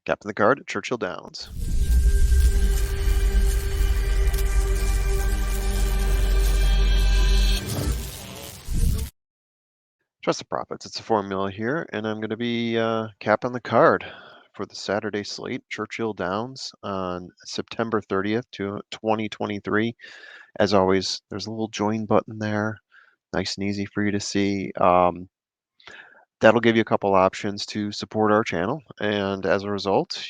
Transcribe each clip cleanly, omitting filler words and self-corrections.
Captain the card at Churchill Downs. Trust the profits. It's a formula here, and I'm going to be capping the card for the Saturday slate, Churchill Downs on September 30th to 2023. As always, there's a little join button there, nice and easy for you to see. That'll give you a couple options to support our channel, and as a result,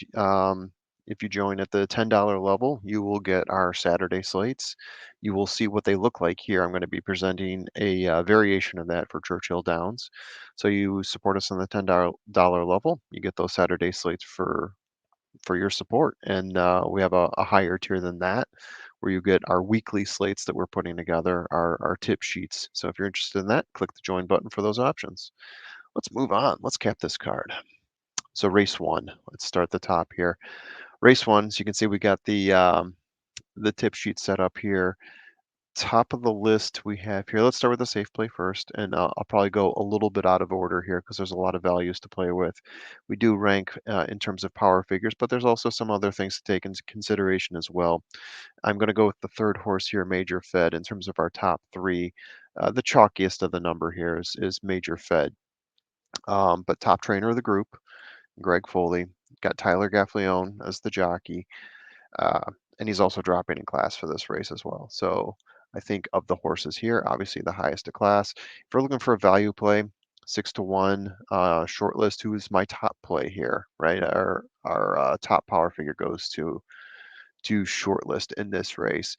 if you join at the $10 level, you will get our Saturday slates. You will see what they look like here. I'm going to be presenting a variation of that for Churchill Downs. So you support us on the $10 level, you get those Saturday slates for your support, and we have a higher tier than that, where you get our weekly slates that we're putting together, our tip sheets. So if you're interested in that, click the join button for those options. Let's move on. Let's cap this card. So race one. Let's start the top here. Race one. So you can see we got the tip sheet set up here. Top of the list we have here. Let's start with the safe play first, and I'll probably go a little bit out of order here because there's a lot of values to play with. We do rank in terms of power figures, but there's also some other things to take into consideration as well. I'm going to go with the third horse here, Major Fed, in terms of our top three. The chalkiest of the number here is Major Fed. But top trainer of the group, Greg Foley, got Tyler Gaffleone as the jockey, uh, and he's also dropping in class for this race as well. So I think of the horses here, obviously the highest of class. If we're looking for a value play, 6-1 short list, who is my top play here, right? Our top power figure goes to short list in this race.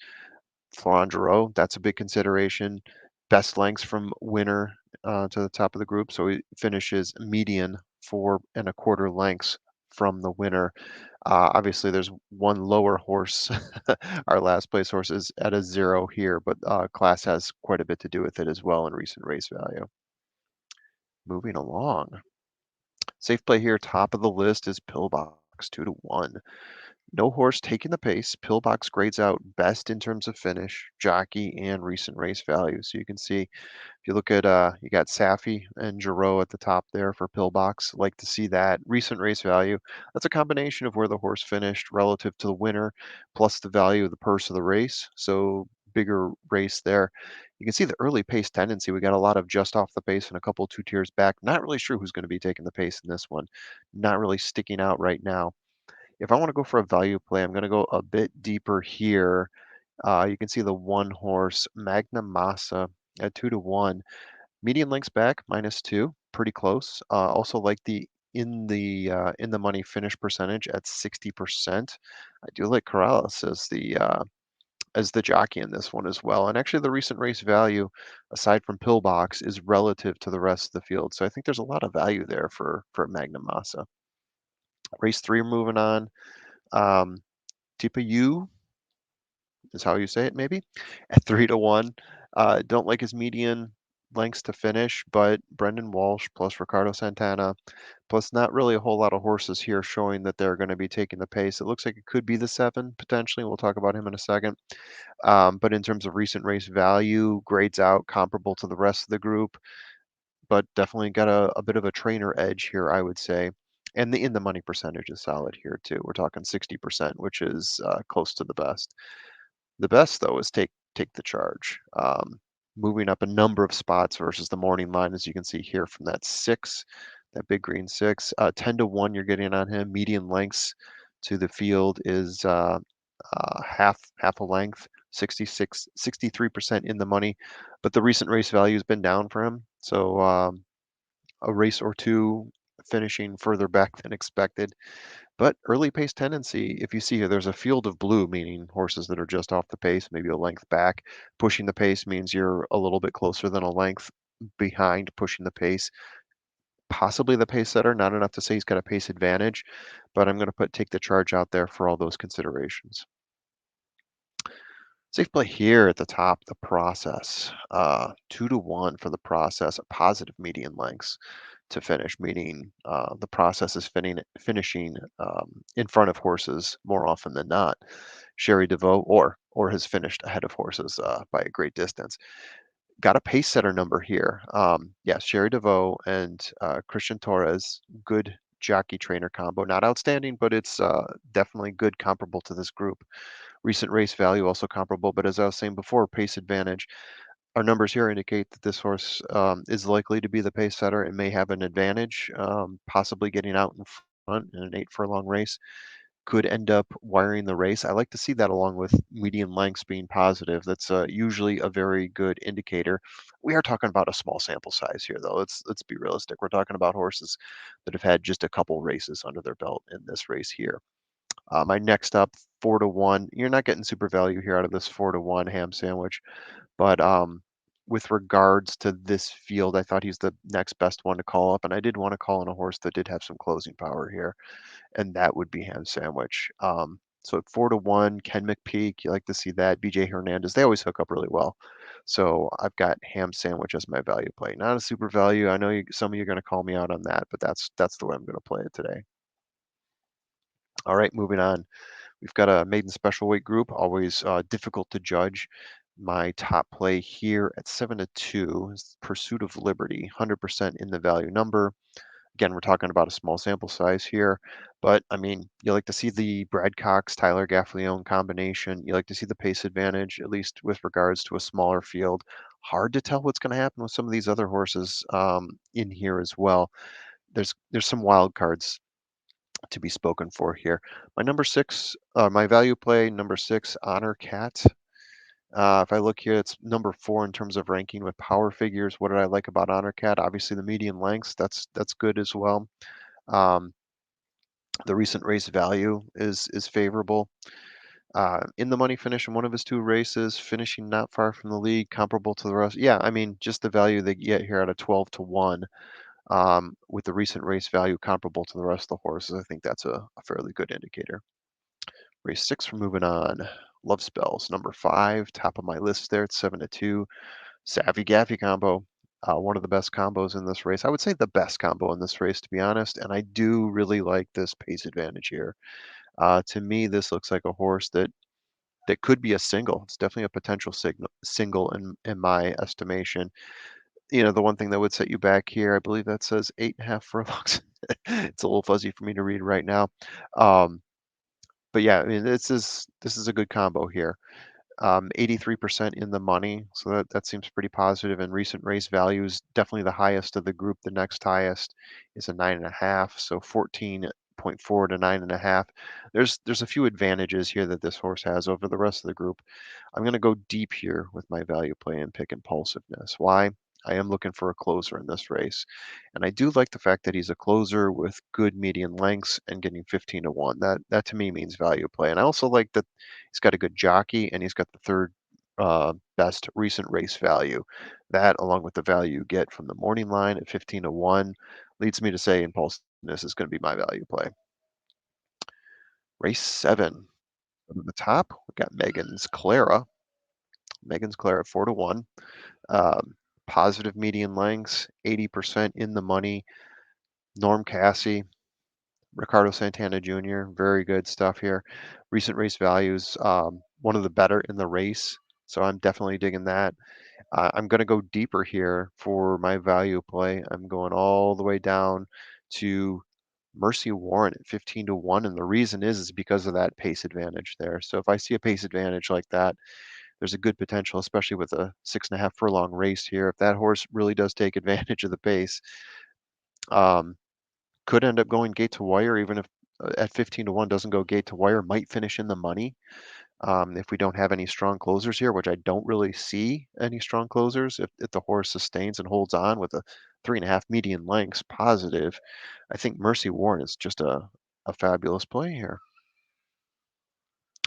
Florent Geroux, that's a big consideration. Best lengths from winner to the top of the group. So he finishes median 4.25 lengths from the winner. Obviously, there's one lower horse. Our last place horse is at a 0 here, but class has quite a bit to do with it as well in recent race value. Moving along. Safe play here, top of the list is Pillbox, 2-1. No horse taking the pace. Pillbox grades out best in terms of finish, jockey, and recent race value. So you can see if you look at you got Safi and Giroux at the top there for Pillbox. Like to see that recent race value. That's a combination of where the horse finished relative to the winner, plus the value of the purse of the race. So bigger race there. You can see the early pace tendency. We got a lot of just off the pace and a couple two tiers back. Not really sure who's going to be taking the pace in this one. Not really sticking out right now. If I want to go for a value play, I'm going to go a bit deeper here. You can see the one horse Magna Massa at 2-1. Median links back -2, pretty close. Also like the in the money finish percentage at 60%. I do like Corrales as the jockey in this one as well. And actually, the recent race value, aside from Pillbox, is relative to the rest of the field. So I think there's a lot of value there for Magna Massa. Race three, moving on. Um, Tipa U is how you say it, maybe, at 3-1. Don't like his median lengths to finish, but Brendan Walsh plus Ricardo Santana, plus not really a whole lot of horses here showing that they're going to be taking the pace. It looks like it could be the 7 potentially. We'll talk about him in a second. But in terms of recent race value, grades out comparable to the rest of the group, but definitely got a bit of a trainer edge here, I would say. And the in the money percentage is solid here too. We're talking 60%, which is close to the best. The best, though, is take the charge. Moving up a number of spots versus the morning line, as you can see here from that 6, that big green 6. 10-1, you're getting on him. Median lengths to the field is half a length, 63% in the money. But the recent race value has been down for him. So a race or two finishing further back than expected. But early pace tendency, if you see here, there's a field of blue, meaning horses that are just off the pace, maybe a length back. Pushing the pace means you're a little bit closer than a length behind pushing the pace. Possibly the pace setter, not enough to say he's got a pace advantage, but I'm going to put take the charge out there for all those considerations. Safe play here at the top, the process. 2-1 for the process, a positive median lengths to finish, meaning the process is finishing in front of horses more often than not. Sherry DeVoe or has finished ahead of horses by a great distance. Got a pace setter number here. Yes, Sherry DeVoe and Christian Torres, good jockey trainer combo. Not outstanding, but it's definitely good, comparable to this group. Recent race value also comparable, but as I was saying before, pace advantage. Our numbers here indicate that this horse is likely to be the pace setter and may have an advantage, possibly getting out in front in an 8 furlong race. Could end up wiring the race. I like to see that along with median lengths being positive. That's usually a very good indicator. We are talking about a small sample size here, though. Let's be realistic. We're talking about horses that have had just a couple races under their belt in this race here. My next up, 4-1. You're not getting super value here out of this 4-1 ham sandwich, but with regards to this field, I thought he's the next best one to call up, and I did want to call in a horse that did have some closing power here, and that would be ham sandwich. So at 4-1, Ken McPeak, you like to see that. BJ Hernandez, they always hook up really well. So I've got ham sandwich as my value play. Not a super value. I know some of you are going to call me out on that, but that's the way I'm going to play it today. All right, moving on. We've got a maiden special weight group, always difficult to judge. My top play here at 7-2 is Pursuit of Liberty, 100% in the value number. Again, we're talking about a small sample size here, but I mean, you like to see the Brad Cox, Tyler Gaffalione combination. You like to see the pace advantage, at least with regards to a smaller field. Hard to tell what's going to happen with some of these other horses in here as well. There's some wild cards to be spoken for here. My number six, my value play, number six, Honor Cat. If I look here, it's number 4 in terms of ranking with power figures. What did I like about Honor Cat? Obviously, the median lengths. That's good as well. Um, the recent race value is favorable. In the money finish in one of his 2 races, finishing not far from the lead, comparable to the rest. Yeah, I mean, just the value they get here at a 12-1, with the recent race value comparable to the rest of the horses. I think that's a fairly good indicator. Race 6, we're moving on. Love Spells, number 5, top of my list there at 7-2. Savvy Gaffy combo. One of the best combos in this race. I would say the best combo in this race, to be honest. And I do really like this pace advantage here. To me, this looks like a horse that could be a single. It's definitely a potential single in my estimation. The one thing that would set you back here, I believe that says 8.5 furlongs. It's a little fuzzy for me to read right now. Um, but yeah, I mean, this is a good combo here. 83% in the money, so that seems pretty positive. And recent race values, definitely the highest of the group. The next highest is a 9.5, so 14.4 to 9.5. There's a few advantages here that this horse has over the rest of the group. I'm going to go deep here with my value play and pick impulsiveness. Why? I am looking for a closer in this race. And I do like the fact that he's a closer with good median lengths and getting 15-1. That to me means value play. And I also like that he's got a good jockey and he's got the third best recent race value. That, along with the value you get from the morning line at 15-1, leads me to say impulsiveness is going to be my value play. Race 7. At the top, we got Megan's Clara. Megan's Clara at 4-1. Um, Positive median lengths, 80% in the money. Norm Cassie, Ricardo Santana Jr., very good stuff here. Recent race values, one of the better in the race. So I'm definitely digging that. I'm going to go deeper here for my value play. I'm going all the way down to Mercy Warren at 15-1. And the reason is because of that pace advantage there. So if I see a pace advantage like that, there's a good potential, especially with a 6.5 furlong race here. If that horse really does take advantage of the pace, um, could end up going gate to wire, even if at 15-1 doesn't go gate to wire, might finish in the money. If we don't have any strong closers here, which I don't really see any strong closers, if the horse sustains and holds on with a 3.5 median lengths positive, I think Mercy Warren is just a fabulous play here.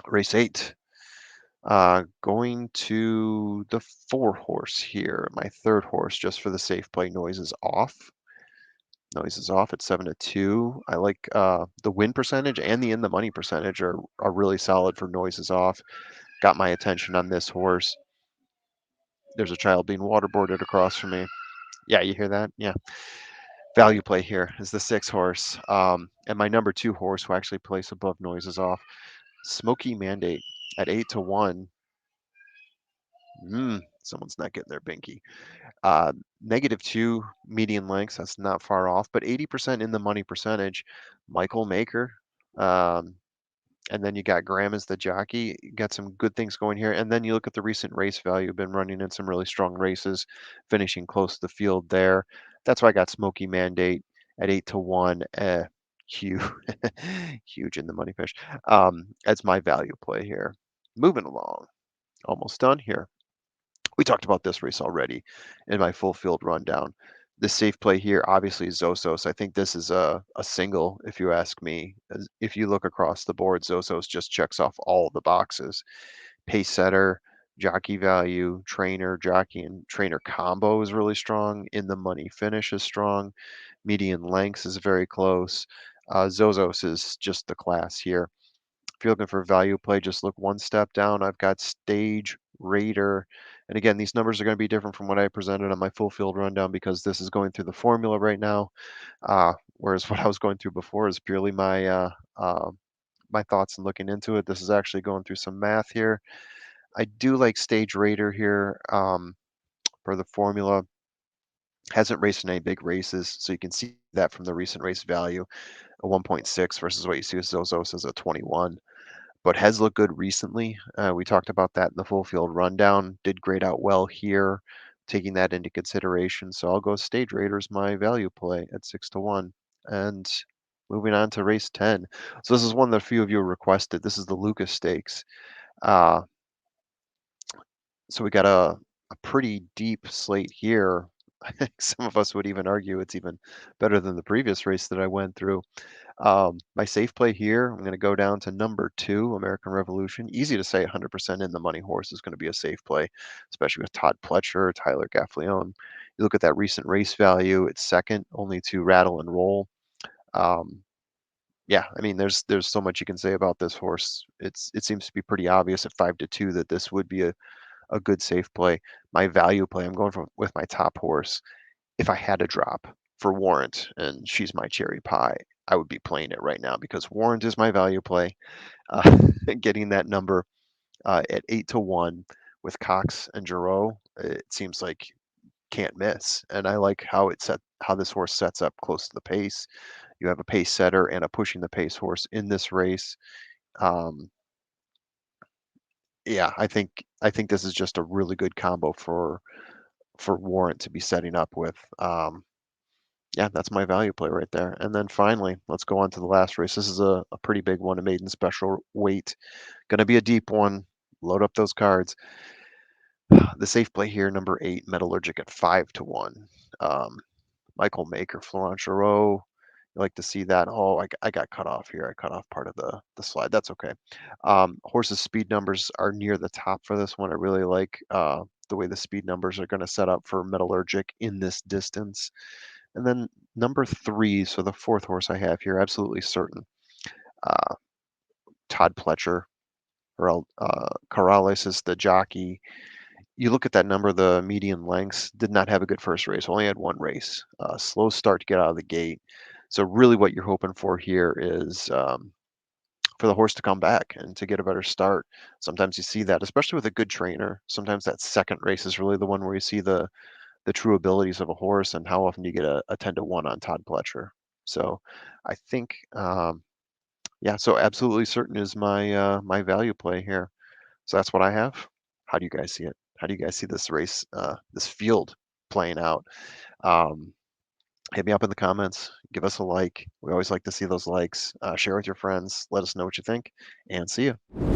Race 8. Going to the 4 horse here, my third horse, just for the safe play. Noise is off. Noise is off at 7-2. I like the win percentage and the in the money percentage are really solid for Noise is off. Got my attention on this horse. There's a child being waterboarded across from me. Yeah, you hear that? Yeah. Value play here is the 6 horse. And my number 2 horse, who actually place above Noise is off, Smoky Mandate at 8-1. Someone's not getting their binky. -2 median lengths, that's not far off, but 80% in the money percentage. Michael Maker. Um, and then you got Graham as the jockey. You got some good things going here. And then you look at the recent race value, been running in some really strong races, finishing close to the field there. That's why I got Smoky Mandate at 8 to 1. Huge, huge in the money fish. As my value play here. Moving along, almost done here. We talked about this race already in my full field rundown. The safe play here obviously is Zosos. I think this is a single, if you ask me. If you look across the board, Zosos just checks off all the boxes. Pace setter, jockey value, trainer, jockey, and trainer combo is really strong. In the money finish is strong. Median lengths is very close. Zozos is just the class here. If you're looking for value play, just look one step down. I've got Stage, Raider. And again, these numbers are going to be different from what I presented on my full field rundown because this is going through the formula right now. Whereas what I was going through before is purely my thoughts and looking into it. This is actually going through some math here. I do like Stage Raider here for the formula. Hasn't raced in any big races, so you can see that from the recent race value, a 1.6 versus what you see with Zozos as a 21, but has looked good recently. We talked about that in the full field rundown. Did grade out well here, taking that into consideration. So I'll go Stage Raiders, my value play at 6 to 1. And moving on to race 10. So this is one that a few of you requested. This is the Lucas Stakes. Uh, so we got a pretty deep slate here. I think some of us would even argue it's even better than the previous race that I went through. My safe play here, I'm going to go down to number 2, American Revolution. Easy to say 100% in the money horse is going to be a safe play, especially with Todd Pletcher, Tyler Gaffleone. You look at that recent race value, it's second, only to Rattle and Roll. Um, yeah, I mean, there's so much you can say about this horse. It seems to be pretty obvious at 5 to 2 that this would be a good safe play. My value play, I'm going with my top horse. If I had a drop for Warrant and she's my cherry pie, I would be playing it right now because Warrant is my value play. Uh, getting that number at 8 to 1 with Cox and Giroux, it seems like can't miss. And I like how this horse sets up close to the pace. You have a pace setter and a pushing the pace horse in this race. Um, yeah, I think this is just a really good combo for Warrant to be setting up with. Yeah, that's my value play right there. And then finally, let's go on to the last race. This is a pretty big one, a maiden special weight. Going to be a deep one. Load up those cards. The safe play here, number 8, Metallurgic at 5 to 1. Um, Michael Maker, Florent Giroux. You like to see that. Oh, I got cut off here. I cut off part of the slide. That's okay. Horse's speed numbers are near the top for this one. I really like the way the speed numbers are going to set up for Metallurgic in this distance. And then number 3, so the fourth horse I have here, absolutely certain. Uh, Todd Pletcher, or Corrales is the jockey. You look at that number, the median lengths, did not have a good first race, only had one race. Slow start to get out of the gate. So really what you're hoping for here is for the horse to come back and to get a better start. Sometimes you see that, especially with a good trainer. Sometimes that second race is really the one where you see the true abilities of a horse and how often do you get a 10 to 1 on Todd Pletcher. So I think, yeah, so absolutely certain is my value play here. So that's what I have. How do you guys see it? How do you guys see this race, this field playing out? Um, Hit me up in the comments. Give us a like. We always like to see those likes. Share with your friends. Let us know what you think, and see you.